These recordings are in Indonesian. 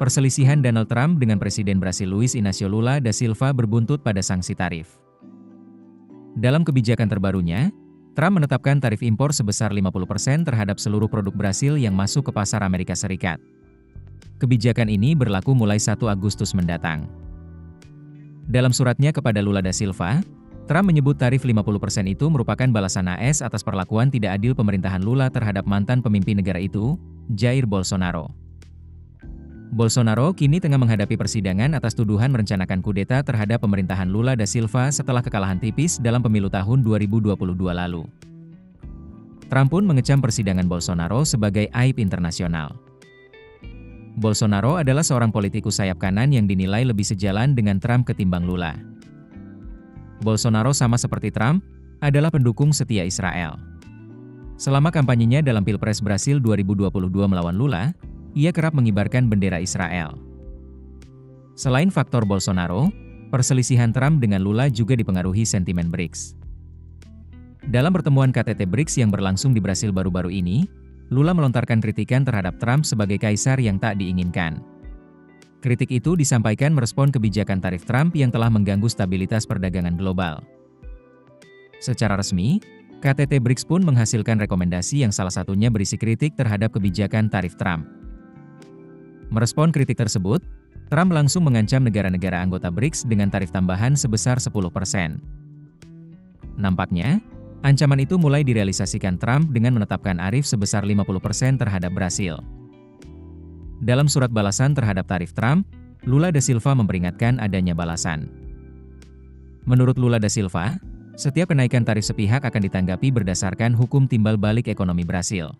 Perselisihan Donald Trump dengan Presiden Brasil Luiz Inácio Lula da Silva berbuntut pada sanksi tarif. Dalam kebijakan terbarunya, Trump menetapkan tarif impor sebesar 50% terhadap seluruh produk Brasil yang masuk ke pasar Amerika Serikat. Kebijakan ini berlaku mulai 1 Agustus mendatang. Dalam suratnya kepada Lula da Silva, Trump menyebut tarif 50% itu merupakan balasan AS atas perlakuan tidak adil pemerintahan Lula terhadap mantan pemimpin negara itu, Jair Bolsonaro. Bolsonaro kini tengah menghadapi persidangan atas tuduhan merencanakan kudeta terhadap pemerintahan Lula da Silva setelah kekalahan tipis dalam pemilu tahun 2022 lalu. Trump pun mengecam persidangan Bolsonaro sebagai aib internasional. Bolsonaro adalah seorang politikus sayap kanan yang dinilai lebih sejalan dengan Trump ketimbang Lula. Bolsonaro sama seperti Trump, adalah pendukung setia Israel. Selama kampanyenya dalam Pilpres Brasil 2022 melawan Lula, ia kerap mengibarkan bendera Israel. Selain faktor Bolsonaro, perselisihan Trump dengan Lula juga dipengaruhi sentimen BRICS. Dalam pertemuan KTT BRICS yang berlangsung di Brasil baru-baru ini, Lula melontarkan kritikan terhadap Trump sebagai kaisar yang tak diinginkan. Kritik itu disampaikan merespon kebijakan tarif Trump yang telah mengganggu stabilitas perdagangan global. Secara resmi, KTT BRICS pun menghasilkan rekomendasi yang salah satunya berisi kritik terhadap kebijakan tarif Trump. Merespon kritik tersebut, Trump langsung mengancam negara-negara anggota BRICS dengan tarif tambahan sebesar 10%. Nampaknya, ancaman itu mulai direalisasikan Trump dengan menetapkan tarif sebesar 50% terhadap Brasil. Dalam surat balasan terhadap tarif Trump, Lula da Silva memperingatkan adanya balasan. Menurut Lula da Silva, setiap kenaikan tarif sepihak akan ditanggapi berdasarkan hukum timbal balik ekonomi Brasil.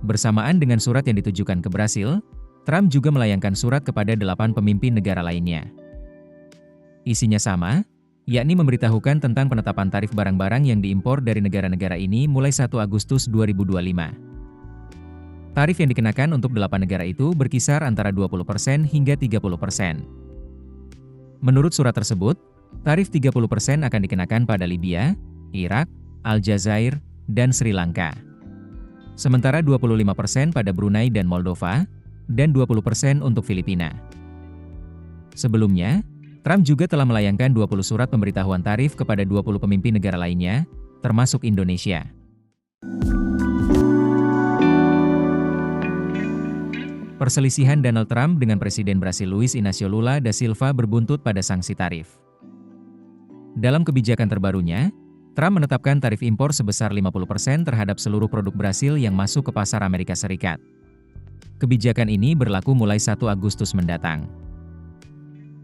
Bersamaan dengan surat yang ditujukan ke Brasil, Trump juga melayangkan surat kepada 8 pemimpin negara lainnya. Isinya sama, yakni memberitahukan tentang penetapan tarif barang-barang yang diimpor dari negara-negara ini mulai 1 Agustus 2025. Tarif yang dikenakan untuk 8 negara itu berkisar antara 20% hingga 30%. Menurut surat tersebut, tarif 30% akan dikenakan pada Libya, Irak, Aljazair, dan Sri Lanka. Sementara 25% pada Brunei dan Moldova, dan 20% untuk Filipina. Sebelumnya, Trump juga telah melayangkan 20 surat pemberitahuan tarif kepada 20 pemimpin negara lainnya, termasuk Indonesia. Perselisihan Donald Trump dengan Presiden Brasil Luiz Inácio Lula da Silva berbuntut pada sanksi tarif. Dalam kebijakan terbarunya, Trump menetapkan tarif impor sebesar 50% terhadap seluruh produk Brasil yang masuk ke pasar Amerika Serikat. Kebijakan ini berlaku mulai 1 Agustus mendatang.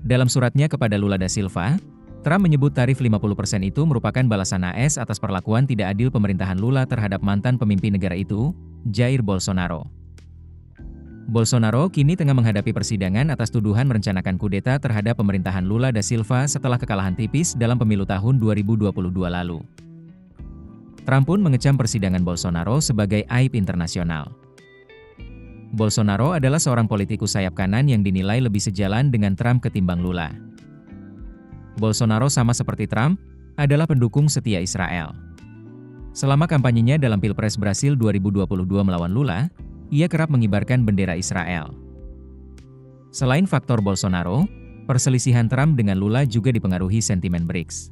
Dalam suratnya kepada Lula da Silva, Trump menyebut tarif 50% itu merupakan balasan AS atas perlakuan tidak adil pemerintahan Lula terhadap mantan pemimpin negara itu, Jair Bolsonaro. Bolsonaro kini tengah menghadapi persidangan atas tuduhan merencanakan kudeta terhadap pemerintahan Lula da Silva setelah kekalahan tipis dalam pemilu tahun 2022 lalu. Trump pun mengecam persidangan Bolsonaro sebagai aib internasional. Bolsonaro adalah seorang politikus sayap kanan yang dinilai lebih sejalan dengan Trump ketimbang Lula. Bolsonaro sama seperti Trump, adalah pendukung setia Israel. Selama kampanyenya dalam Pilpres Brasil 2022 melawan Lula, ia kerap mengibarkan bendera Israel. Selain faktor Bolsonaro, perselisihan Trump dengan Lula juga dipengaruhi sentimen BRICS.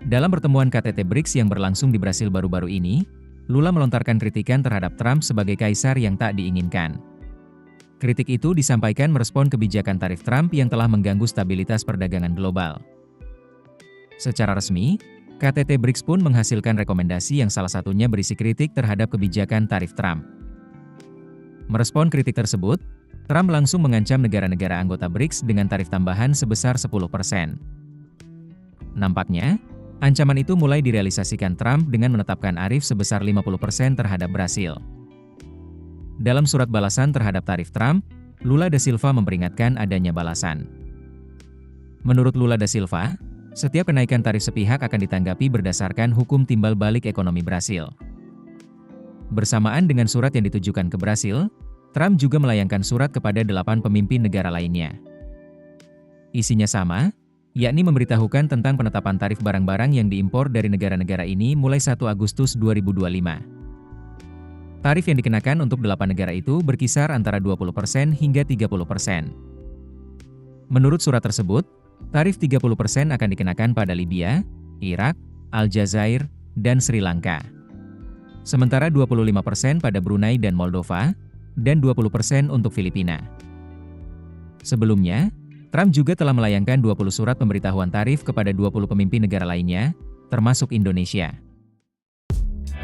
Dalam pertemuan KTT BRICS yang berlangsung di Brasil baru-baru ini, Lula melontarkan kritikan terhadap Trump sebagai kaisar yang tak diinginkan. Kritik itu disampaikan merespon kebijakan tarif Trump yang telah mengganggu stabilitas perdagangan global. Secara resmi, KTT BRICS pun menghasilkan rekomendasi yang salah satunya berisi kritik terhadap kebijakan tarif Trump. Merespon kritik tersebut, Trump langsung mengancam negara-negara anggota BRICS dengan tarif tambahan sebesar 10%. Nampaknya, ancaman itu mulai direalisasikan Trump dengan menetapkan tarif sebesar 50% terhadap Brasil. Dalam surat balasan terhadap tarif Trump, Lula da Silva memperingatkan adanya balasan. Menurut Lula da Silva, setiap kenaikan tarif sepihak akan ditanggapi berdasarkan hukum timbal balik ekonomi Brasil. Bersamaan dengan surat yang ditujukan ke Brasil, Trump juga melayangkan surat kepada 8 pemimpin negara lainnya. Isinya sama, yakni memberitahukan tentang penetapan tarif barang-barang yang diimpor dari negara-negara ini mulai 1 Agustus 2025. Tarif yang dikenakan untuk 8 negara itu berkisar antara 20% hingga 30%. Menurut surat tersebut, tarif 30% akan dikenakan pada Libya, Irak, Aljazair, dan Sri Lanka. Sementara 25% pada Brunei dan Moldova, dan 20% untuk Filipina. Sebelumnya, Trump juga telah melayangkan 20 surat pemberitahuan tarif kepada 20 pemimpin negara lainnya, termasuk Indonesia.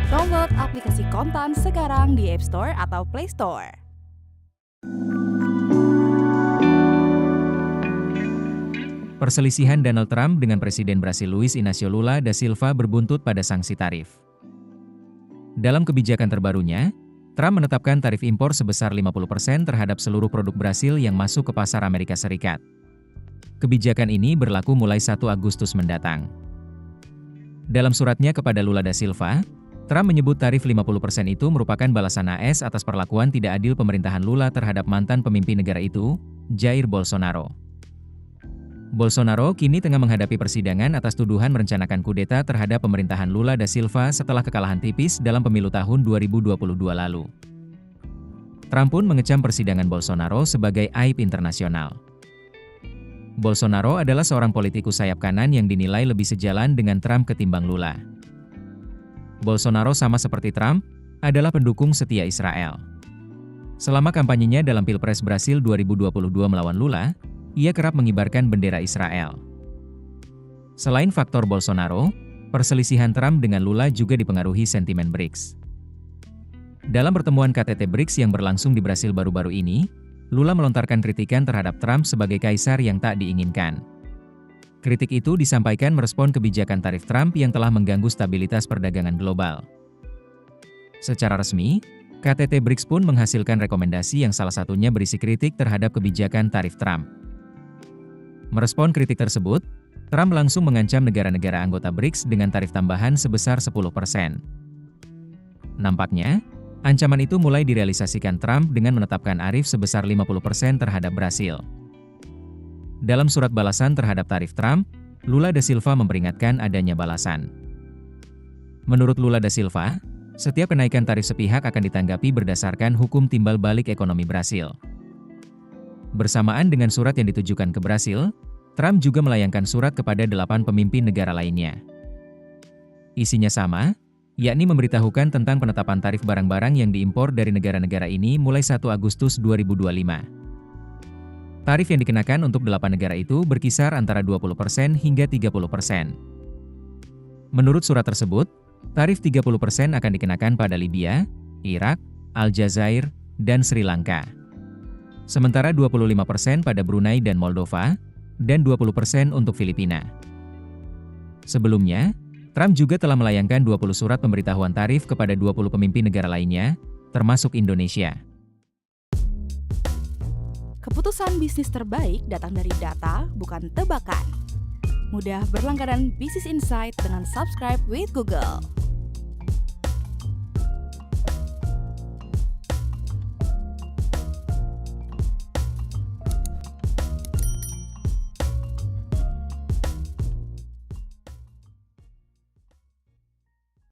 Download aplikasi Kontan sekarang di App Store atau Play Store. Perselisihan Donald Trump dengan Presiden Brasil Luiz Inácio Lula da Silva berbuntut pada sanksi tarif. Dalam kebijakan terbarunya, Trump menetapkan tarif impor sebesar 50% terhadap seluruh produk Brasil yang masuk ke pasar Amerika Serikat. Kebijakan ini berlaku mulai 1 Agustus mendatang. Dalam suratnya kepada Lula da Silva, Trump menyebut tarif 50% itu merupakan balasan AS atas perlakuan tidak adil pemerintahan Lula terhadap mantan pemimpin negara itu, Jair Bolsonaro. Bolsonaro kini tengah menghadapi persidangan atas tuduhan merencanakan kudeta terhadap pemerintahan Lula da Silva setelah kekalahan tipis dalam pemilu tahun 2022 lalu. Trump pun mengecam persidangan Bolsonaro sebagai aib internasional. Bolsonaro adalah seorang politikus sayap kanan yang dinilai lebih sejalan dengan Trump ketimbang Lula. Bolsonaro sama seperti Trump, adalah pendukung setia Israel. Selama kampanyenya dalam Pilpres Brasil 2022 melawan Lula, ia kerap mengibarkan bendera Israel. Selain faktor Bolsonaro, perselisihan Trump dengan Lula juga dipengaruhi sentimen BRICS. Dalam pertemuan KTT BRICS yang berlangsung di Brasil baru-baru ini, Lula melontarkan kritikan terhadap Trump sebagai kaisar yang tak diinginkan. Kritik itu disampaikan merespon kebijakan tarif Trump yang telah mengganggu stabilitas perdagangan global. Secara resmi, KTT BRICS pun menghasilkan rekomendasi yang salah satunya berisi kritik terhadap kebijakan tarif Trump. Merespon kritik tersebut, Trump langsung mengancam negara-negara anggota BRICS dengan tarif tambahan sebesar 10%. Nampaknya, ancaman itu mulai direalisasikan Trump dengan menetapkan tarif sebesar 50% terhadap Brasil. Dalam surat balasan terhadap tarif Trump, Lula da Silva memperingatkan adanya balasan. Menurut Lula da Silva, setiap kenaikan tarif sepihak akan ditanggapi berdasarkan hukum timbal balik ekonomi Brasil. Bersamaan dengan surat yang ditujukan ke Brasil, Trump juga melayangkan surat kepada 8 pemimpin negara lainnya. Isinya sama, yakni memberitahukan tentang penetapan tarif barang-barang yang diimpor dari negara-negara ini mulai 1 Agustus 2025. Tarif yang dikenakan untuk 8 negara itu berkisar antara 20% hingga 30%. Menurut surat tersebut, tarif 30% akan dikenakan pada Libya, Irak, Aljazair, dan Sri Lanka. Sementara 25% pada Brunei dan Moldova, dan 20% untuk Filipina. Sebelumnya, Trump juga telah melayangkan 20 surat pemberitahuan tarif kepada 20 pemimpin negara lainnya, termasuk Indonesia. Keputusan bisnis terbaik datang dari data, bukan tebakan. Mudah berlangganan Business Insight dengan subscribe with Google.